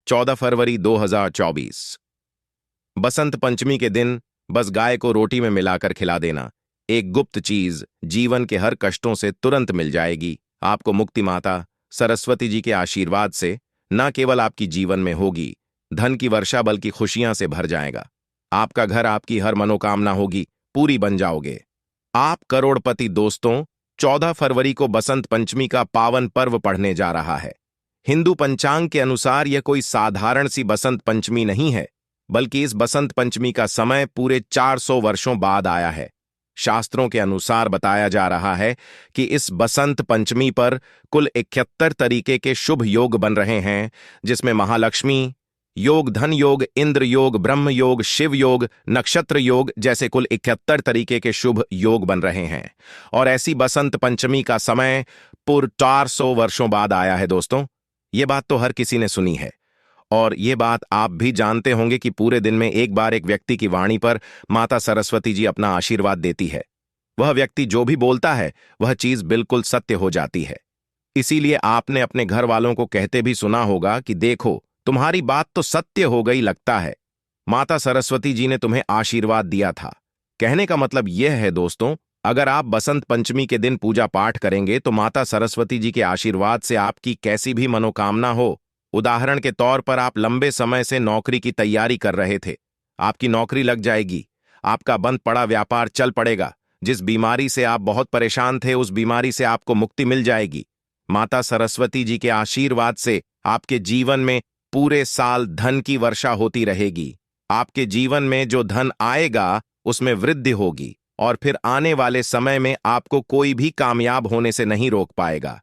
14 फरवरी 2024। बसंत पंचमी के दिन बस गाय को रोटी में मिलाकर खिला देना, एक गुप्त चीज जीवन के हर कष्टों से तुरंत मिल जाएगी। आपको मुक्ति माता सरस्वती जी के आशीर्वाद से न केवल आपकी जीवन में होगी धन की वर्षा, बल्कि खुशियां से भर जाएगा। आपका घर, आपकी हर मनोकामना होगी पूरी, बन जाओगे आप करोड़पति। दोस्तों, 14 फरवरी को बसंत पंचमी का पावन पर्व पढ़ने जा रहा है। हिंदू पंचांग के अनुसार यह कोई साधारण सी बसंत पंचमी नहीं है, बल्कि इस बसंत पंचमी का समय पूरे 400 वर्षों बाद आया है। शास्त्रों के अनुसार बताया जा रहा है कि इस बसंत पंचमी पर कुल 71 तरीके के शुभ योग बन रहे हैं, जिसमें महालक्ष्मी योग, धन योग, इंद्र योग, ब्रह्म योग, शिव योग, नक्षत्र योग जैसे कुल 71 तरीके के शुभ योग बन रहे हैं। और ऐसी बसंत पंचमी का समय पूरे 400 वर्षों बाद आया है। दोस्तों, ये बात तो हर किसी ने सुनी है, और ये बात आप भी जानते होंगे कि पूरे दिन में एक बार एक व्यक्ति की वाणी पर माता सरस्वती जी अपना आशीर्वाद देती है। वह व्यक्ति जो भी बोलता है वह चीज बिल्कुल सत्य हो जाती है। इसीलिए आपने अपने घर वालों को कहते भी सुना होगा कि देखो, तुम्हारी बात तो सत्य हो गई लगता है, माता सरस्वती जी ने तुम्हें आशीर्वाद दिया था। कहने का मतलब यह है दोस्तों, अगर आप बसंत पंचमी के दिन पूजा पाठ करेंगे तो माता सरस्वती जी के आशीर्वाद से आपकी कैसी भी मनोकामना हो, उदाहरण के तौर पर आप लंबे समय से नौकरी की तैयारी कर रहे थे, आपकी नौकरी लग जाएगी। आपका बंद पड़ा व्यापार चल पड़ेगा। जिस बीमारी से आप बहुत परेशान थे, उस बीमारी से आपको मुक्ति मिल जाएगी। माता सरस्वती जी के आशीर्वाद से आपके जीवन में पूरे साल धन की वर्षा होती रहेगी। आपके जीवन में जो धन आएगा उसमें वृद्धि होगी, और फिर आने वाले समय में आपको कोई भी कामयाब होने से नहीं रोक पाएगा।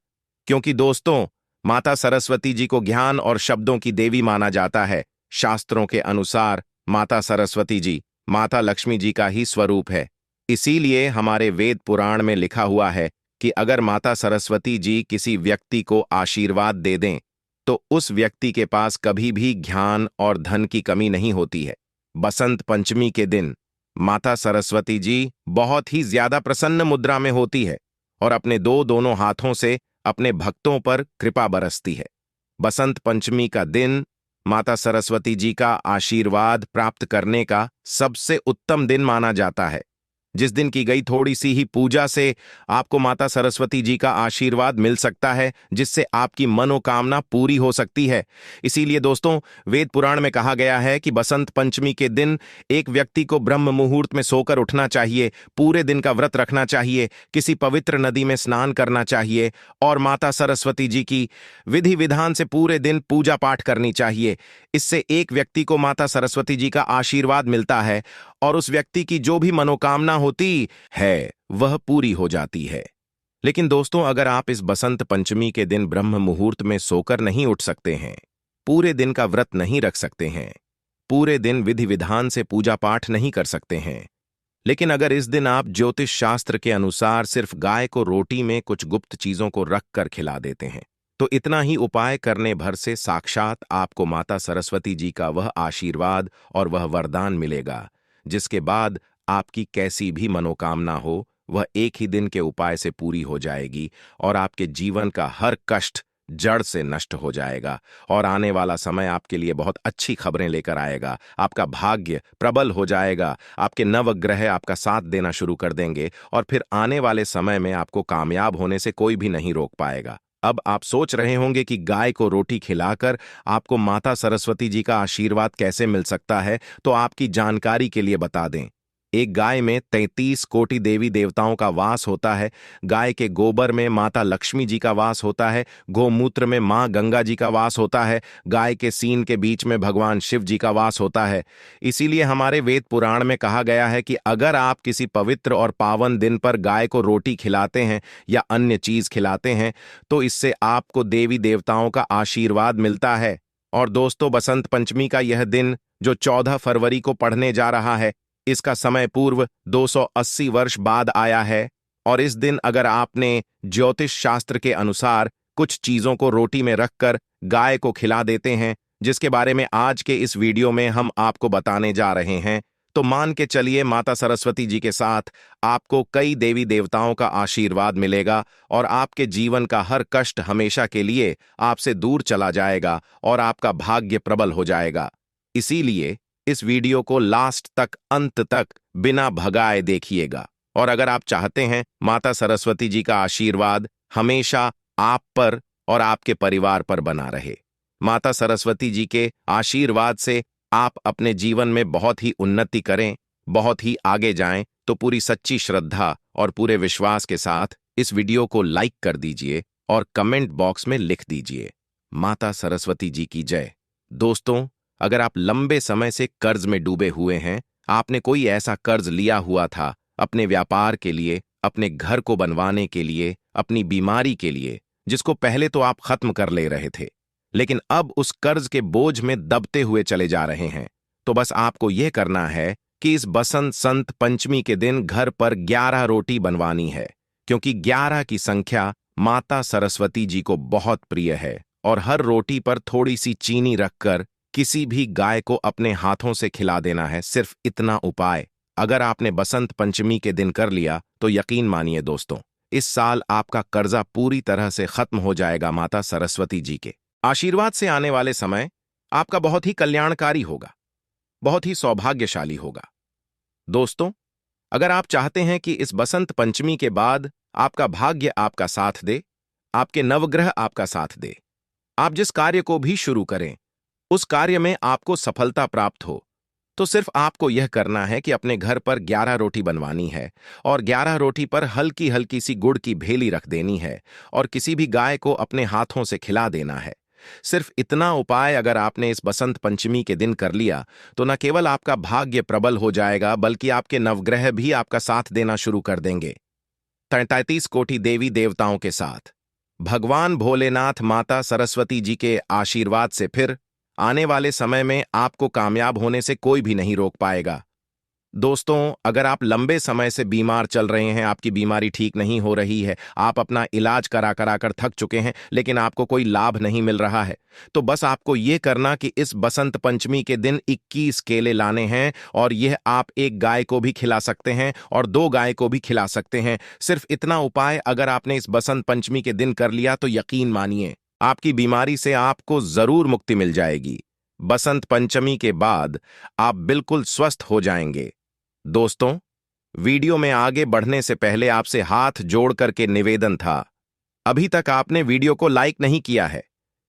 क्योंकि दोस्तों, माता सरस्वती जी को ज्ञान और शब्दों की देवी माना जाता है। शास्त्रों के अनुसार माता सरस्वती जी माता लक्ष्मी जी का ही स्वरूप है। इसीलिए हमारे वेद पुराण में लिखा हुआ है कि अगर माता सरस्वती जी किसी व्यक्ति को आशीर्वाद दे दें तो उस व्यक्ति के पास कभी भी ज्ञान और धन की कमी नहीं होती है। बसंत पंचमी के दिन माता सरस्वती जी बहुत ही ज्यादा प्रसन्न मुद्रा में होती है और अपने दोनों हाथों से अपने भक्तों पर कृपा बरसती है। बसंत पंचमी का दिन माता सरस्वती जी का आशीर्वाद प्राप्त करने का सबसे उत्तम दिन माना जाता है। जिस दिन की गई थोड़ी सी ही पूजा से आपको माता सरस्वती जी का आशीर्वाद मिल सकता है, जिससे आपकी मनोकामना पूरी हो सकती है। इसीलिए दोस्तों, वेद पुराण में कहा गया है कि बसंत पंचमी के दिन एक व्यक्ति को ब्रह्म मुहूर्त में सोकर उठना चाहिए, पूरे दिन का व्रत रखना चाहिए, किसी पवित्र नदी में स्नान करना चाहिए और माता सरस्वती जी की विधि विधान से पूरे दिन पूजा पाठ करनी चाहिए। इससे एक व्यक्ति को माता सरस्वती जी का आशीर्वाद मिलता है और उस व्यक्ति की जो भी मनोकामना होती है वह पूरी हो जाती है। लेकिन दोस्तों, अगर आप इस बसंत पंचमी के दिन ब्रह्म मुहूर्त में सोकर नहीं उठ सकते हैं, पूरे दिन का व्रत नहीं रख सकते हैं, पूरे दिन विधि विधान से पूजा पाठ नहीं कर सकते हैं, लेकिन अगर इस दिन आप ज्योतिष शास्त्र के अनुसार सिर्फ गाय को रोटी में कुछ गुप्त चीजों को रख कर खिला देते हैं, तो इतना ही उपाय करने भर से साक्षात आपको माता सरस्वती जी का वह आशीर्वाद और वह वरदान मिलेगा, जिसके बाद आपकी कैसी भी मनोकामना हो वह एक ही दिन के उपाय से पूरी हो जाएगी और आपके जीवन का हर कष्ट जड़ से नष्ट हो जाएगा और आने वाला समय आपके लिए बहुत अच्छी खबरें लेकर आएगा। आपका भाग्य प्रबल हो जाएगा, आपके नवग्रह आपका साथ देना शुरू कर देंगे और फिर आने वाले समय में आपको कामयाब होने से कोई भी नहीं रोक पाएगा। अब आप सोच रहे होंगे कि गाय को रोटी खिलाकर आपको माता सरस्वती जी का आशीर्वाद कैसे मिल सकता है, तो आपकी जानकारी के लिए बता दें, एक गाय में 33 कोटि देवी देवताओं का वास होता है। गाय के गोबर में माता लक्ष्मी जी का वास होता है, गोमूत्र में मां गंगा जी का वास होता है, गाय के सीन के बीच में भगवान शिव जी का वास होता है। इसीलिए हमारे वेद पुराण में कहा गया है कि अगर आप किसी पवित्र और पावन दिन पर गाय को रोटी खिलाते हैं या अन्य चीज खिलाते हैं तो इससे आपको देवी देवताओं का आशीर्वाद मिलता है। और दोस्तों, बसंत पंचमी का यह दिन जो 14 फरवरी को पढ़ने जा रहा है, इसका समय पूर्व 280 वर्ष बाद आया है। और इस दिन अगर आपने ज्योतिष शास्त्र के अनुसार कुछ चीजों को रोटी में रखकर गाय को खिला देते हैं, जिसके बारे में आज के इस वीडियो में हम आपको बताने जा रहे हैं, तो मान के चलिए माता सरस्वती जी के साथ आपको कई देवी देवताओं का आशीर्वाद मिलेगा और आपके जीवन का हर कष्ट हमेशा के लिए आपसे दूर चला जाएगा और आपका भाग्य प्रबल हो जाएगा। इसीलिए इस वीडियो को लास्ट तक, अंत तक बिना भगाए देखिएगा। और अगर आप चाहते हैं माता सरस्वती जी का आशीर्वाद हमेशा आप पर और आपके परिवार पर बना रहे, माता सरस्वती जी के आशीर्वाद से आप अपने जीवन में बहुत ही उन्नति करें, बहुत ही आगे जाएं, तो पूरी सच्ची श्रद्धा और पूरे विश्वास के साथ इस वीडियो को लाइक कर दीजिए और कमेंट बॉक्स में लिख दीजिए, माता सरस्वती जी की जय। दोस्तों, अगर आप लंबे समय से कर्ज में डूबे हुए हैं, आपने कोई ऐसा कर्ज लिया हुआ था अपने व्यापार के लिए, अपने घर को बनवाने के लिए, अपनी बीमारी के लिए, जिसको पहले तो आप खत्म कर ले रहे थे, लेकिन अब उस कर्ज के बोझ में दबते हुए चले जा रहे हैं, तो बस आपको यह करना है कि इस बसंत संत पंचमी के दिन घर पर 11 रोटी बनवानी है, क्योंकि 11 की संख्या माता सरस्वती जी को बहुत प्रिय है। और हर रोटी पर थोड़ी सी चीनी रखकर किसी भी गाय को अपने हाथों से खिला देना है। सिर्फ इतना उपाय अगर आपने बसंत पंचमी के दिन कर लिया तो यकीन मानिए दोस्तों, इस साल आपका कर्जा पूरी तरह से खत्म हो जाएगा। माता सरस्वती जी के आशीर्वाद से आने वाले समय आपका बहुत ही कल्याणकारी होगा, बहुत ही सौभाग्यशाली होगा। दोस्तों, अगर आप चाहते हैं कि इस बसंत पंचमी के बाद आपका भाग्य आपका साथ दे, आपके नवग्रह आपका साथ दे, आप जिस कार्य को भी शुरू करें उस कार्य में आपको सफलता प्राप्त हो, तो सिर्फ आपको यह करना है कि अपने घर पर 11 रोटी बनवानी है और 11 रोटी पर हल्की हल्की सी गुड़ की भेली रख देनी है और किसी भी गाय को अपने हाथों से खिला देना है। सिर्फ इतना उपाय अगर आपने इस बसंत पंचमी के दिन कर लिया तो न केवल आपका भाग्य प्रबल हो जाएगा, बल्कि आपके नवग्रह भी आपका साथ देना शुरू कर देंगे। 33 कोटि देवी देवताओं के साथ भगवान भोलेनाथ माता सरस्वती जी के आशीर्वाद से फिर आने वाले समय में आपको कामयाब होने से कोई भी नहीं रोक पाएगा। दोस्तों, अगर आप लंबे समय से बीमार चल रहे हैं, आपकी बीमारी ठीक नहीं हो रही है, आप अपना इलाज करा कर थक चुके हैं लेकिन आपको कोई लाभ नहीं मिल रहा है, तो बस आपको यह करना कि इस बसंत पंचमी के दिन 21 केले लाने हैं और यह आप एक गाय को भी खिला सकते हैं और 2 गाय को भी खिला सकते हैं। सिर्फ इतना उपाय अगर आपने इस बसंत पंचमी के दिन कर लिया तो यकीन मानिए आपकी बीमारी से आपको जरूर मुक्ति मिल जाएगी। बसंत पंचमी के बाद आप बिल्कुल स्वस्थ हो जाएंगे। दोस्तों, वीडियो में आगे बढ़ने से पहले आपसे हाथ जोड़ करके निवेदन था, अभी तक आपने वीडियो को लाइक नहीं किया है,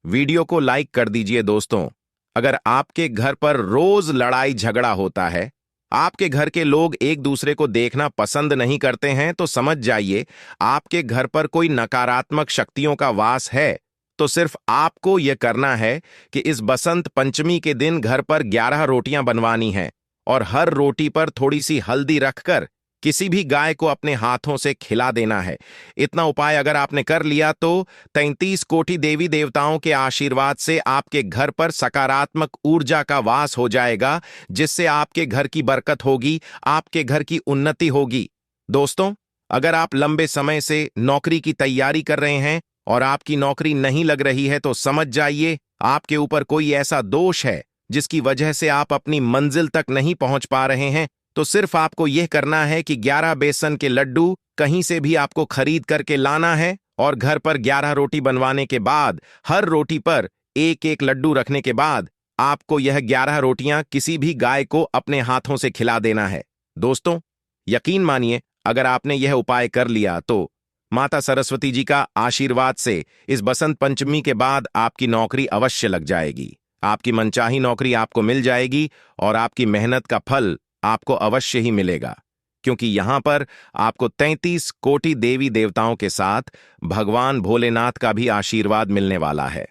वीडियो को लाइक कर दीजिए। दोस्तों, अगर आपके घर पर रोज लड़ाई झगड़ा होता है, आपके घर के लोग एक दूसरे को देखना पसंद नहीं करते हैं, तो समझ जाइए आपके घर पर कोई नकारात्मक शक्तियों का वास है। तो सिर्फ आपको यह करना है कि इस बसंत पंचमी के दिन घर पर 11 रोटियां बनवानी हैं और हर रोटी पर थोड़ी सी हल्दी रखकर किसी भी गाय को अपने हाथों से खिला देना है। इतना उपाय अगर आपने कर लिया तो 33 कोटि देवी देवताओं के आशीर्वाद से आपके घर पर सकारात्मक ऊर्जा का वास हो जाएगा, जिससे आपके घर की बरकत होगी, आपके घर की उन्नति होगी। दोस्तों, अगर आप लंबे समय से नौकरी की तैयारी कर रहे हैं और आपकी नौकरी नहीं लग रही है, तो समझ जाइए आपके ऊपर कोई ऐसा दोष है जिसकी वजह से आप अपनी मंजिल तक नहीं पहुंच पा रहे हैं। तो सिर्फ आपको यह करना है कि 11 बेसन के लड्डू कहीं से भी आपको खरीद करके लाना है और घर पर 11 रोटी बनवाने के बाद हर रोटी पर एक एक लड्डू रखने के बाद आपको यह 11 रोटियां किसी भी गाय को अपने हाथों से खिला देना है। दोस्तों, यकीन मानिए अगर आपने यह उपाय कर लिया तो माता सरस्वती जी का आशीर्वाद से इस बसंत पंचमी के बाद आपकी नौकरी अवश्य लग जाएगी, आपकी मनचाही नौकरी आपको मिल जाएगी और आपकी मेहनत का फल आपको अवश्य ही मिलेगा, क्योंकि यहां पर आपको 33 कोटि देवी देवताओं के साथ भगवान भोलेनाथ का भी आशीर्वाद मिलने वाला है।